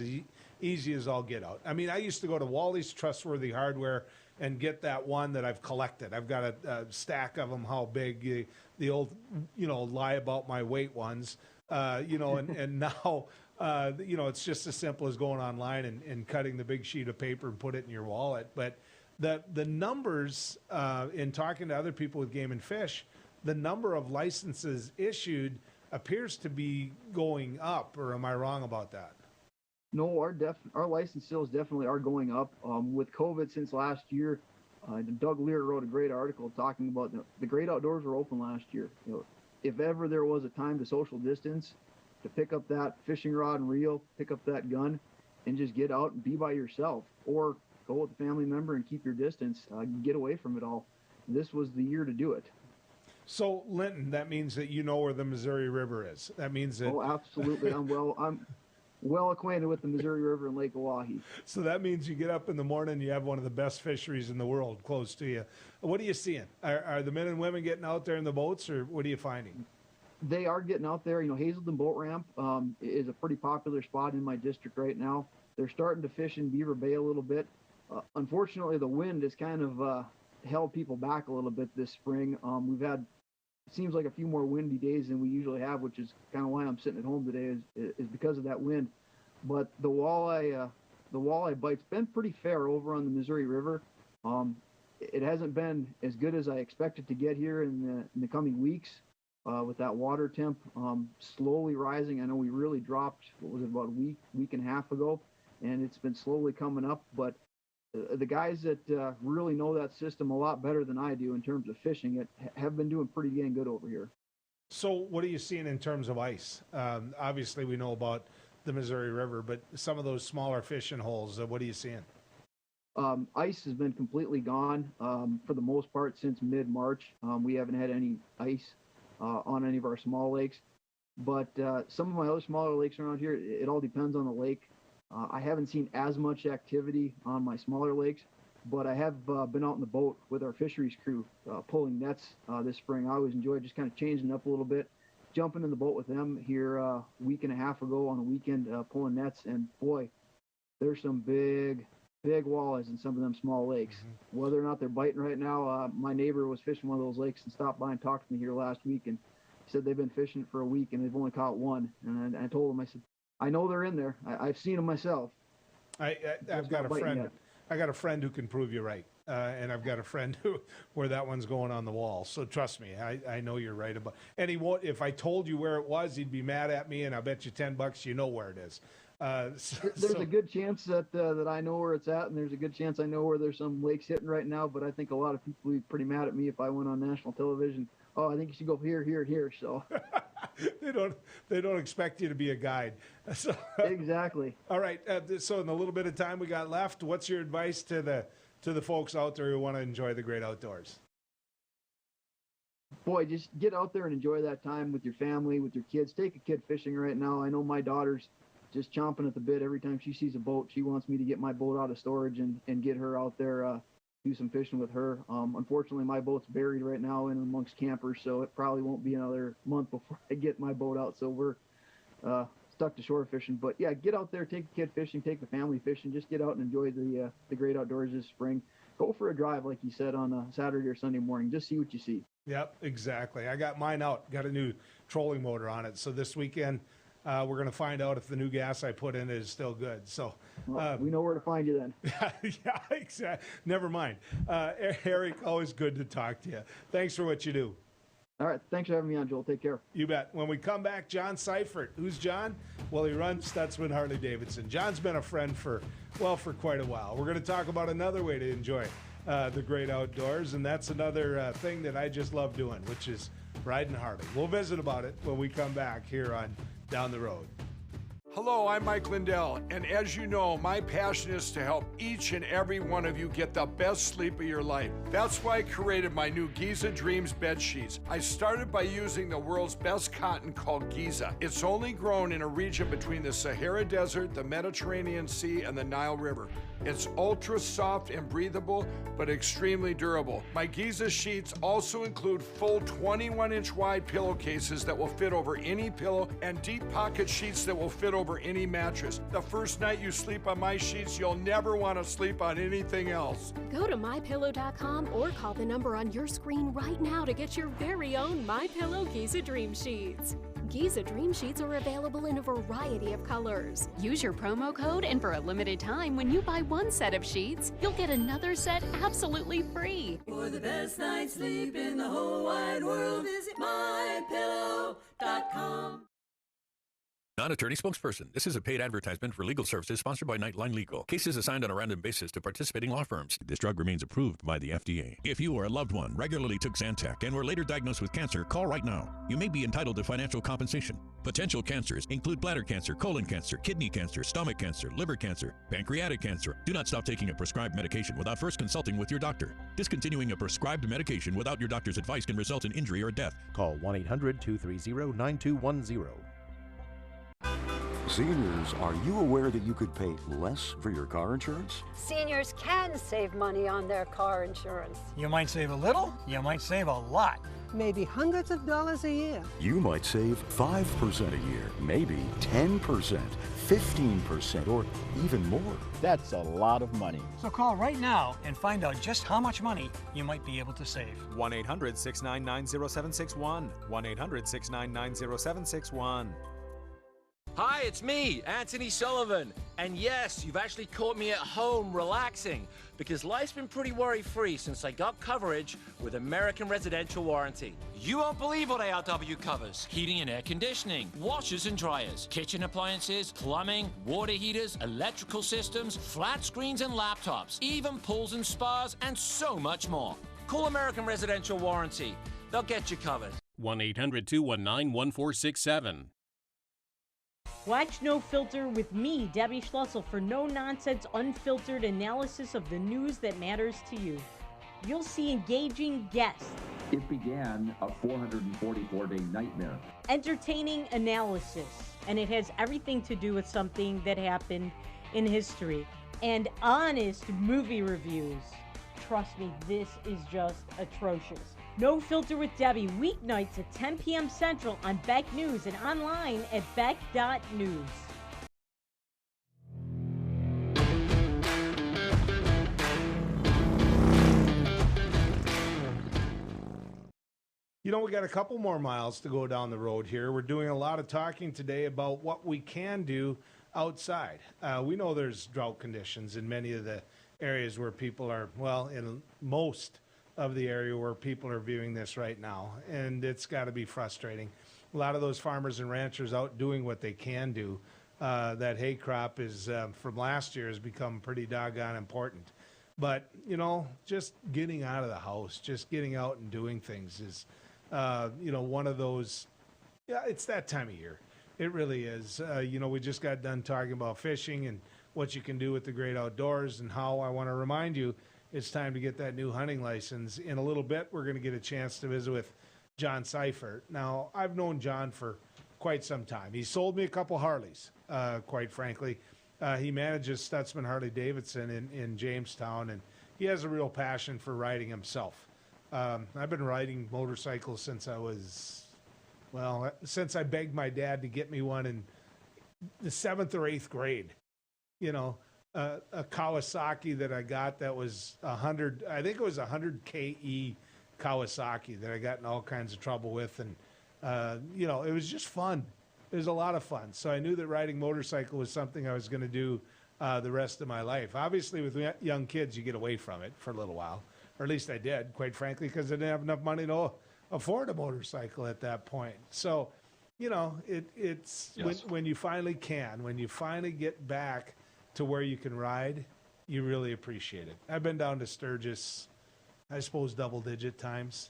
easy as all get out. I mean, I used to go to Wally's Trustworthy Hardware and get that one that I've collected. I've got a stack of them, how big, the old, lie about my weight ones, and now, it's just as simple as going online and cutting the big sheet of paper and put it in your wallet. But the numbers, in talking to other people with Game and Fish, the number of licenses issued appears to be going up, or am I wrong about that? No, our license sales definitely are going up. With COVID since last year, Doug Lear wrote a great article talking about the great outdoors were open last year. If ever there was a time to social distance, to pick up that fishing rod and reel, pick up that gun, and just get out and be by yourself, or go with a family member and keep your distance, get away from it all. This was the year to do it. So, Linton, that means that you know where the Missouri River is. That means that... Oh, absolutely. I'm well acquainted with the Missouri River and Lake Oahe. So that means you get up in the morning and you have one of the best fisheries in the world close to you. What are you seeing? Are the men and women getting out there in the boats, or what are you finding? They are getting out there. Hazelden Boat Ramp is a pretty popular spot in my district right now. They're starting to fish in Beaver Bay a little bit. Unfortunately, the wind has kind of held people back a little bit this spring. We've had, it seems like, a few more windy days than we usually have, which is kind of why I'm sitting at home today, is because of that wind. But the walleye bite's been pretty fair over on the Missouri River. It hasn't been as good as I expected to get here in the coming weeks, with that water temp slowly rising. I know we really dropped, about a week and a half ago, and it's been slowly coming up. But the guys that really know that system a lot better than I do in terms of fishing it have been doing pretty dang good over here. So what are you seeing in terms of ice? Obviously, we know about the Missouri River, but some of those smaller fishing holes, what are you seeing? Ice has been completely gone for the most part since mid-March. We haven't had any ice on any of our small lakes. But some of my other smaller lakes around here, it all depends on the lake. I haven't seen as much activity on my smaller lakes, but I have been out in the boat with our fisheries crew pulling nets this spring. I always enjoy just kind of changing up a little bit, jumping in the boat with them here a week and a half ago on a weekend pulling nets, and boy, there's some big walleyes in some of them small lakes. Mm-hmm. Whether or not they're biting right now, my neighbor was fishing one of those lakes and stopped by and talked to me here last week, and he said they've been fishing for a week and they've only caught one. And I told him, I said, I know they're in there. I've seen them myself. I've got a friend. I got a friend who can prove you right, and I've got a friend where that one's going on the wall. So trust me, I know you're right about. And he won't. If I told you where it was, he'd be mad at me, and I bet you $10 you know where it is. There's a good chance that I know where it's at, and there's a good chance I know where there's some lakes hitting right now. But I think a lot of people would be pretty mad at me if I went on national television. Oh, I think you should go here, here, and here. So they don't expect you to be a guide. So, exactly. All right. So in the little bit of time we got left, what's your advice to the folks out there who want to enjoy the great outdoors? Boy, just get out there and enjoy that time with your family, with your kids. Take a kid fishing right now. I know my daughter's just chomping at the bit every time she sees a boat. She wants me to get my boat out of storage and get her out there, do some fishing with her. Unfortunately, my boat's buried right now in amongst campers, so it probably won't be another month before I get my boat out. So we're stuck to shore fishing. But yeah, get out there, take the kid fishing, take the family fishing. Just get out and enjoy the great outdoors this spring. Go for a drive, like you said, on a Saturday or Sunday morning. Just see what you see. Yep, exactly. I got mine out. Got a new trolling motor on it. So this weekend, we're going to find out if the new gas I put in is still good. So we know where to find you then. Yeah, exactly. Never mind. Erik, always good to talk to you. Thanks for what you do. All right. Thanks for having me on, Joel. Take care. You bet. When we come back, John Seifert. Who's John? Well, he runs Stutzman Harley-Davidson. John's been a friend for quite a while. We're going to talk about another way to enjoy the great outdoors, and that's another thing that I just love doing, which is riding Harley. We'll visit about it when we come back here on Down the Road. Hello, I'm Mike Lindell, and as you know, my passion is to help each and every one of you get the best sleep of your life. That's why I created my new Giza Dreams bed sheets. I started by using the world's best cotton called Giza. It's only grown in a region between the Sahara Desert, the Mediterranean Sea, and the Nile River. It's ultra soft and breathable, but extremely durable. My Giza sheets also include full 21-inch wide pillowcases that will fit over any pillow, and deep pocket sheets that will fit over over any mattress. The first night you sleep on my sheets, you'll never want to sleep on anything else. Go to mypillow.com or call the number on your screen right now to get your very own MyPillow Giza Dream Sheets. Giza Dream Sheets are available in a variety of colors. Use your promo code, and for a limited time, when you buy one set of sheets, you'll get another set absolutely free. For the best night's sleep in the whole wide world, visit mypillow.com. Non-attorney spokesperson. This is a paid advertisement for legal services sponsored by Nightline Legal. Cases assigned on a random basis to participating law firms. This drug remains approved by the FDA. If you or a loved one regularly took Zantac and were later diagnosed with cancer, call right now. You may be entitled to financial compensation. Potential cancers include bladder cancer, colon cancer, kidney cancer, stomach cancer, liver cancer, pancreatic cancer. Do not stop taking a prescribed medication without first consulting with your doctor. Discontinuing a prescribed medication without your doctor's advice can result in injury or death. Call 1-800-230-9210. Seniors, are you aware that you could pay less for your car insurance? Seniors can save money on their car insurance. You might save a little, you might save a lot. Maybe hundreds of dollars a year. You might save 5% a year, maybe 10%, 15%, or even more. That's a lot of money. So call right now and find out just how much money you might be able to save. 1-800-699-0761. 1-800-699-0761. Hi, it's me, Anthony Sullivan. And yes, you've actually caught me at home relaxing because life's been pretty worry-free since I got coverage with American Residential Warranty. You won't believe what ARW covers. Heating and air conditioning, washers and dryers, kitchen appliances, plumbing, water heaters, electrical systems, flat screens and laptops, even pools and spas, and so much more. Call American Residential Warranty. They'll get you covered. 1-800-219-1467. Watch No Filter with me, Debbie Schlussel, for no-nonsense, unfiltered analysis of the news that matters to you. You'll see engaging guests. It began a 444-day nightmare. Entertaining analysis. And it has everything to do with something that happened in history. And honest movie reviews. Trust me, this is just atrocious. No Filter with Debbie, weeknights at 10 p.m. Central on Beck News and online at beck.news. You know, we got a couple more miles to go down the road here. We're doing a lot of talking today about what we can do outside. We know there's drought conditions in many of the areas where people are, well, in most of the area where people are viewing this right now, and it's got to be frustrating. A lot of those farmers and ranchers out doing what they can do. That hay crop is from last year has become pretty doggone important. But, you know, just getting out of the house, just getting out and doing things is, you know, one of those, yeah, it's that time of year. It really is. You know, we just got done talking about fishing and what you can do with the great outdoors, and how I want to remind you it's time to get that new hunting license. In a little bit, we're going to get a chance to visit with John Seifert. Now, I've known John for quite some time. He sold me a couple Harleys, quite frankly. He manages Stutzman Harley-Davidson in Jamestown, and he has a real passion for riding himself. I've been riding motorcycles since I was, well, since I begged my dad to get me one in the 7th or 8th grade. You know, a Kawasaki that I got that was 100, I think it was 100 KE Kawasaki that I got in all kinds of trouble with. And, you know, it was just fun. It was a lot of fun. So I knew that riding motorcycle was something I was going to do the rest of my life. Obviously, with young kids, you get away from it for a little while, or at least I did, quite frankly, because I didn't have enough money to afford a motorcycle at that point. So, you know, it's yes. when you finally can, when you finally get back to where you can ride, you really appreciate it. I've been down to Sturgis, I suppose, double-digit times.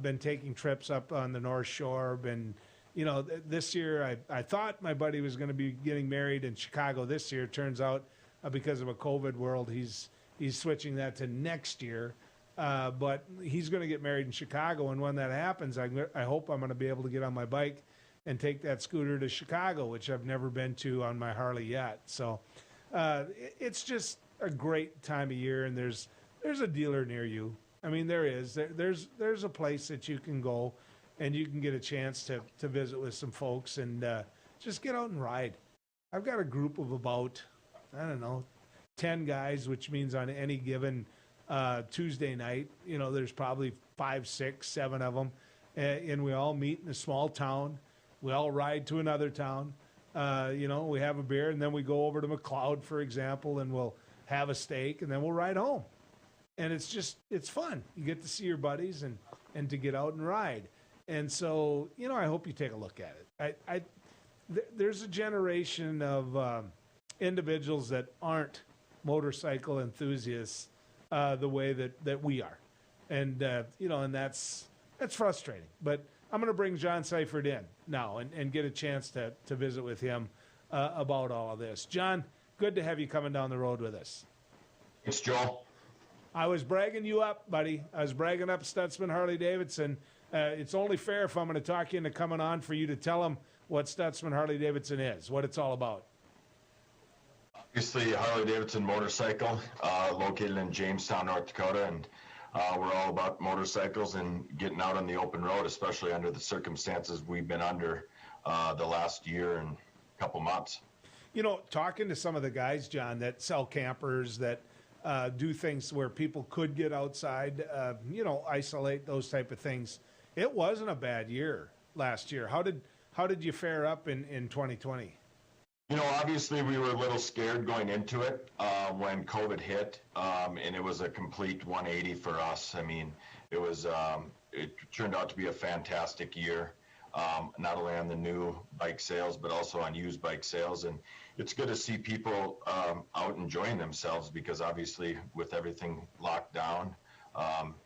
Been taking trips up on the North Shore. Been, you know, this year I thought my buddy was going to be getting married in Chicago this year. Turns out, because of a COVID world, he's switching that to next year. But he's going to get married in Chicago, and when that happens, I hope I'm going to be able to get on my bike and take that scooter to Chicago, which I've never been to on my Harley yet. So it's just a great time of year, and there's a dealer near you. I mean, there is. There's a place that you can go, and you can get a chance to visit with some folks and just get out and ride. I've got a group of about, I don't know, 10 guys, which means on any given Tuesday night, there's probably 5, 6, 7 of them. And we all meet in a small town. We all ride to another town. We have a beer, and then we go over to McLeod, for example, and we'll have a steak, and then we'll ride home. And it's fun. You get to see your buddies and to get out and ride. And so, I hope you take a look at it. There's a generation of individuals that aren't motorcycle enthusiasts the way that we are. And, and that's frustrating. But I'm going to bring John Seifert in now and get a chance to visit with him about all of this. John, good to have you coming down the road with us. Thanks, Joel. I was bragging you up, buddy. I was bragging up Stutzman Harley-Davidson. It's only fair if I'm going to talk you into coming on for you to tell them what Stutzman Harley-Davidson is, what it's all about. Obviously, Harley-Davidson motorcycle located in Jamestown, North Dakota, and we're all about motorcycles and getting out on the open road, especially under the circumstances we've been under the last year and couple months. Talking to some of the guys, John, that sell campers, that do things where people could get outside, isolate, those type of things. It wasn't a bad year last year. How did you fare up in 2020? Obviously we were a little scared going into it when COVID hit, and it was a complete 180 for us. I mean, it turned out to be a fantastic year, not only on the new bike sales, but also on used bike sales. And it's good to see people out enjoying themselves because obviously with everything locked down,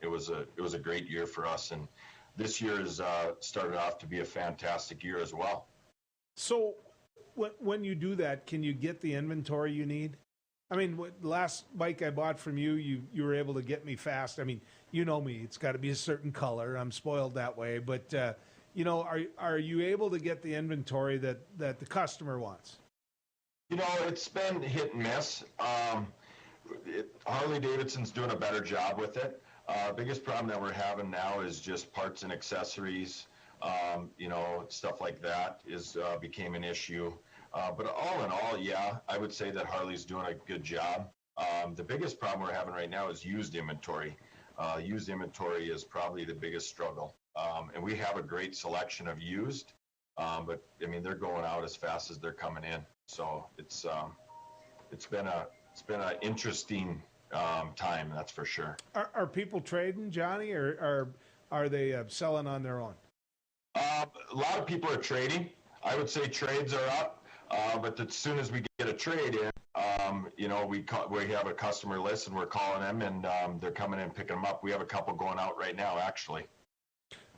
it was a great year for us. And this year has started off to be a fantastic year as well. So when you do that, can you get the inventory you need? I mean, last bike I bought from you, you were able to get me fast. I mean, you know me, it's got to be a certain color. I'm spoiled that way. But, are you able to get the inventory that the customer wants? It's been hit and miss. Harley-Davidson's doing a better job with it. Biggest problem that we're having now is just parts and accessories. Stuff like that became an issue. But all in all, yeah, I would say that Harley's doing a good job. The biggest problem we're having right now is used inventory. Used inventory is probably the biggest struggle. And we have a great selection of used, but I mean, they're going out as fast as they're coming in. So it's been an interesting time, that's for sure. Are people trading, Johnny, or are they selling on their own? A lot of people are trading. I would say trades are up, but as soon as we get a trade in, we have a customer list and we're calling them, and they're coming in picking them up. We have a couple going out right now, actually.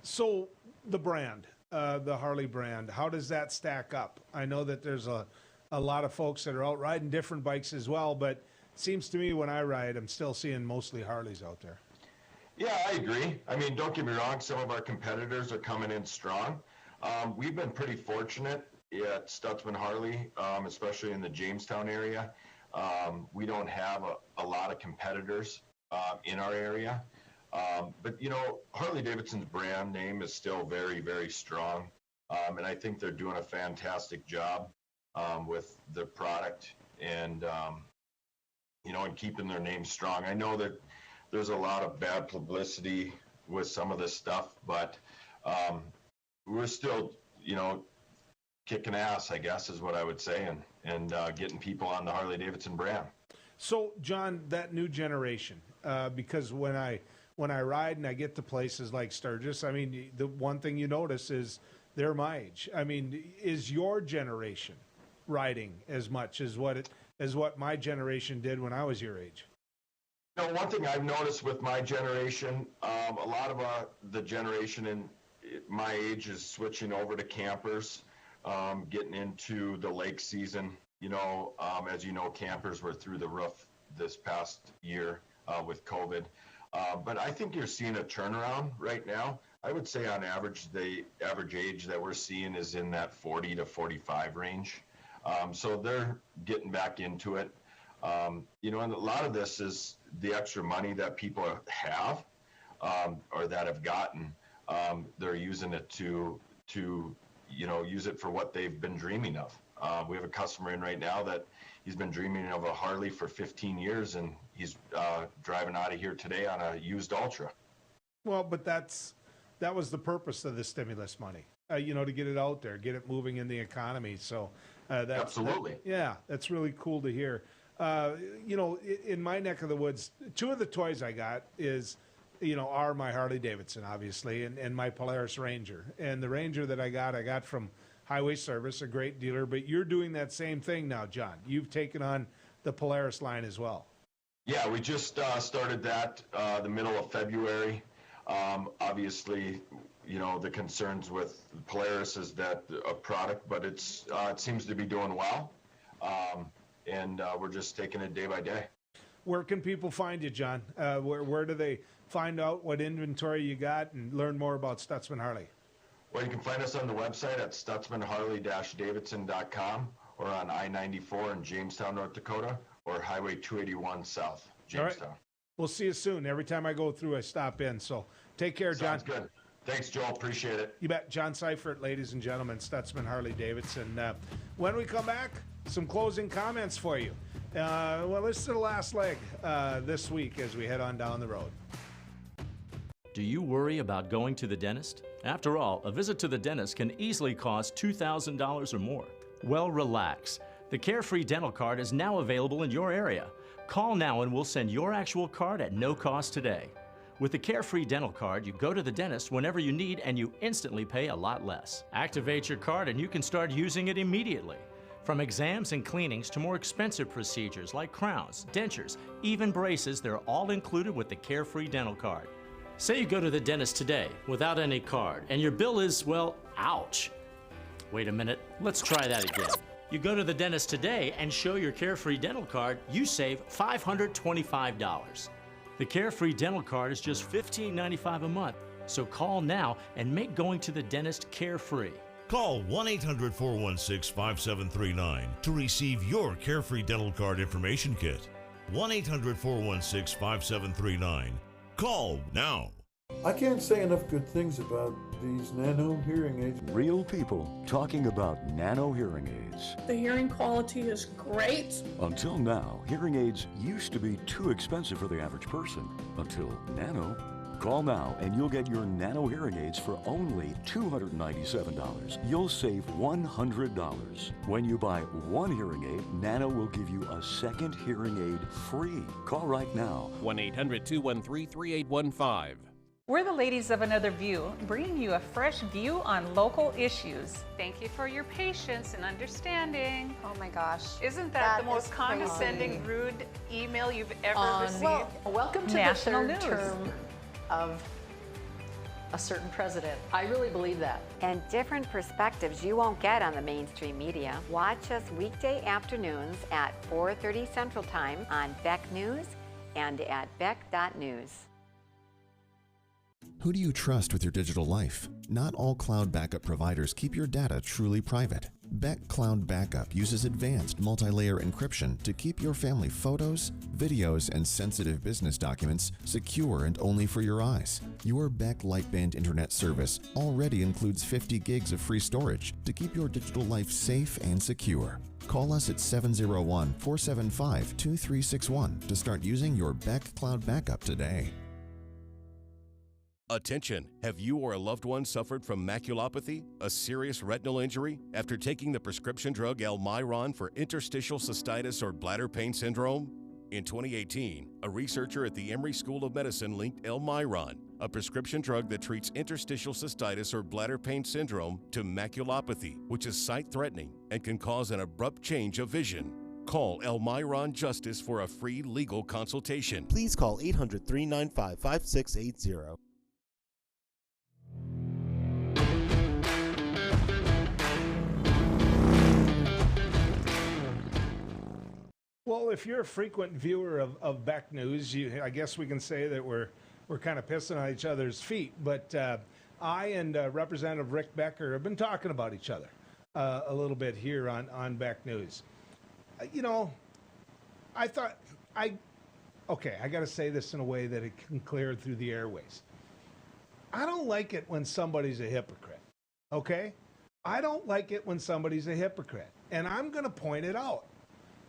So the brand, the Harley brand, how does that stack up? I know that there's a lot of folks that are out riding different bikes as well, but it seems to me when I ride, I'm still seeing mostly Harleys out there. Yeah, I agree. I mean, don't get me wrong, some of our competitors are coming in strong. We've been pretty fortunate at Stutzman Harley, especially in the Jamestown area. We don't have a lot of competitors in our area. But, Harley-Davidson's brand name is still very, very strong. And I think they're doing a fantastic job with their product and, and keeping their name strong. I know that there's a lot of bad publicity with some of this stuff, but we're still, kicking ass, I guess, is what I would say, and getting people on the Harley-Davidson brand. So, John, that new generation, because when I ride and I get to places like Sturgis, I mean, the one thing you notice is they're my age. I mean, is your generation riding as much as what my generation did when I was your age? One thing I've noticed with my generation, a lot of the generation in my age is switching over to campers, getting into the lake season. As you know, campers were through the roof this past year with COVID. But I think you're seeing a turnaround right now. I would say on average, the average age that we're seeing is in that 40 to 45 range. So they're getting back into it. And a lot of this is the extra money that people have or that have gotten. They're using it to use it for what they've been dreaming of. We have a customer in right now that he's been dreaming of a Harley for 15 years, and he's driving out of here today on a used Ultra. Well, but that was the purpose of the stimulus money, to get it out there, get it moving in the economy. So that's absolutely. That's really cool to hear. In my neck of the woods, two of the toys I got are my Harley Davidson, obviously, and my Polaris Ranger. And the Ranger that I got from Highway Service, a great dealer. But you're doing that same thing now, John. You've taken on the Polaris line as well. Yeah, we just started that the middle of February. Obviously, the concerns with Polaris is that a product, but it seems to be doing well. And we're just taking it day by day. Where can people find you, John? Where do they find out what inventory you got and learn more about Stutzman Harley? Well, you can find us on the website at stutzmanharley-davidson.com or on I-94 in Jamestown, North Dakota, or Highway 281 South, Jamestown. All right. We'll see you soon. Every time I go through, I stop in. So take care, John. Sounds good. Thanks, Joel. Appreciate it. You bet. John Seifert, ladies and gentlemen, Stutzman Harley-Davidson. When we come back, some closing comments for you. This is the last leg this week as we head on down the road. Do you worry about going to the dentist? After all, a visit to the dentist can easily cost $2,000 or more. Well, relax. The Carefree Dental Card is now available in your area. Call now and we'll send your actual card at no cost today. With the Carefree Dental Card, you go to the dentist whenever you need and you instantly pay a lot less. Activate your card and you can start using it immediately. From exams and cleanings to more expensive procedures like crowns, dentures, even braces, they're all included with the Carefree Dental Card. Say you go to the dentist today without any card and your bill is, well, ouch. Wait a minute, let's try that again. You go to the dentist today and show your Carefree Dental Card, you save $525. The Carefree Dental Card is just $15.95 a month, so call now and make going to the dentist carefree. Call 1-800-416-5739 to receive your Carefree Dental Card information kit. 1-800-416-5739. Call now. I can't say enough good things about these nano hearing aids. Real people talking about nano hearing aids. The hearing quality is great. Until now, hearing aids used to be too expensive for the average person. Until nano. Call now and you'll get your nano hearing aids for only $297. You'll save $100. When you buy one hearing aid, Nano will give you a second hearing aid free. Call right now. 1-800-213-3815. We're the ladies of Another View, bringing you a fresh view on local issues. Thank you for your patience and understanding. Oh my gosh. Isn't that the most condescending, rude email you've ever received? Well, welcome to National the third news. term of a certain president. I really believe that. And different perspectives you won't get on the mainstream media. Watch us weekday afternoons at 4:30 Central Time on Beck News and at beck.news. Who do you trust with your digital life? Not all cloud backup providers keep your data truly private. Beck Cloud Backup uses advanced multi-layer encryption to keep your family photos, videos, and sensitive business documents secure and only for your eyes. Your Beck Lightband Internet service already includes 50 gigs of free storage to keep your digital life safe and secure. Call us at 701-475-2361 to start using your Beck Cloud Backup today. Attention! Have you or a loved one suffered from maculopathy, a serious retinal injury, after taking the prescription drug Elmiron for interstitial cystitis or bladder pain syndrome? In 2018, a researcher at the Emory School of Medicine linked Elmiron, a prescription drug that treats interstitial cystitis or bladder pain syndrome, to maculopathy, which is sight-threatening and can cause an abrupt change of vision. Call Elmiron Justice for a free legal consultation. Please call 800-395-5680. Well, if you're a frequent viewer of Beck News, I guess we can say that we're kind of pissing on each other's feet. But I and Representative Rick Becker have been talking about each other a little bit here on Beck News. I thought I got to say this in a way that it can clear through the airways. I don't like it when somebody's a hypocrite. Okay? I don't like it when somebody's a hypocrite. And I'm going to point it out.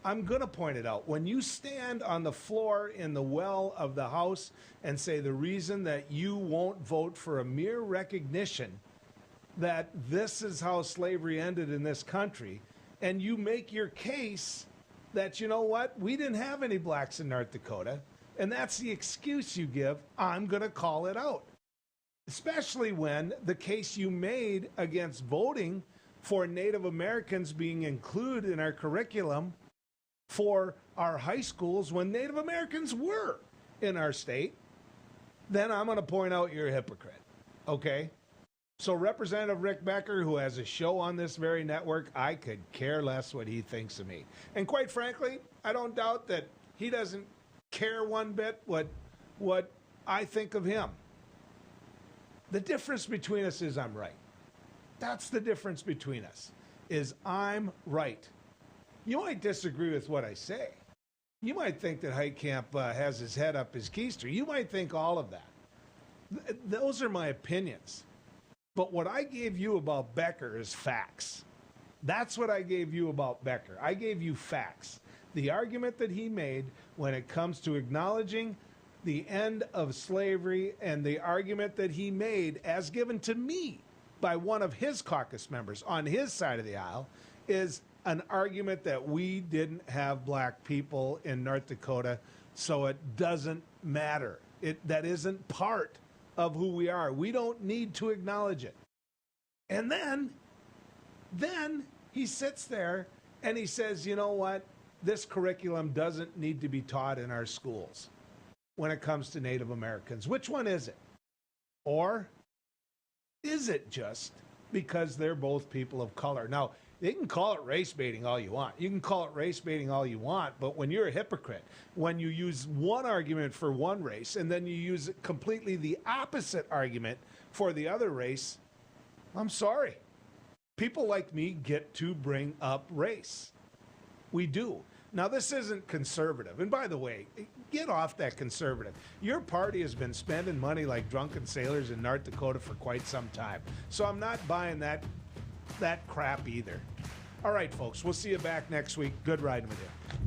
I'm going to point it out. When you stand on the floor in the well of the House and say the reason that you won't vote for a mere recognition that this is how slavery ended in this country, and you make your case that, you know what, we didn't have any blacks in North Dakota, and that's the excuse you give, I'm going to call it out. Especially when the case you made against voting for Native Americans being included in our curriculum for our high schools when Native Americans were in our state, then I'm going to point out you're a hypocrite, okay? So Representative Rick Becker, who has a show on this very network, I could care less what he thinks of me. And quite frankly, I don't doubt that he doesn't care one bit what I think of him. The difference between us is I'm right. That's the difference between us, is I'm right. You might disagree with what I say. You might think that Heitkamp has his head up his keister. You might think all of that. Those are my opinions. But what I gave you about Becker is facts. That's what I gave you about Becker. I gave you facts. The argument that he made when it comes to acknowledging the end of slavery, and the argument that he made as given to me by one of his caucus members on his side of the aisle, is an argument that we didn't have black people in North Dakota, so it doesn't matter. That isn't part of who we are. We don't need to acknowledge it. And then he sits there and he says, you know what? This curriculum doesn't need to be taught in our schools when it comes to Native Americans. Which one is it? Or is it just because they're both people of color? Now, they can call it race baiting all you want. You can call it race baiting all you want, but when you're a hypocrite, when you use one argument for one race and then you use completely the opposite argument for the other race, I'm sorry. People like me get to bring up race. We do. Now, this isn't conservative. And by the way, get off that conservative. Your party has been spending money like drunken sailors in North Dakota for quite some time. So I'm not buying that crap either. All right, folks, we'll see you back next week. Good riding with you.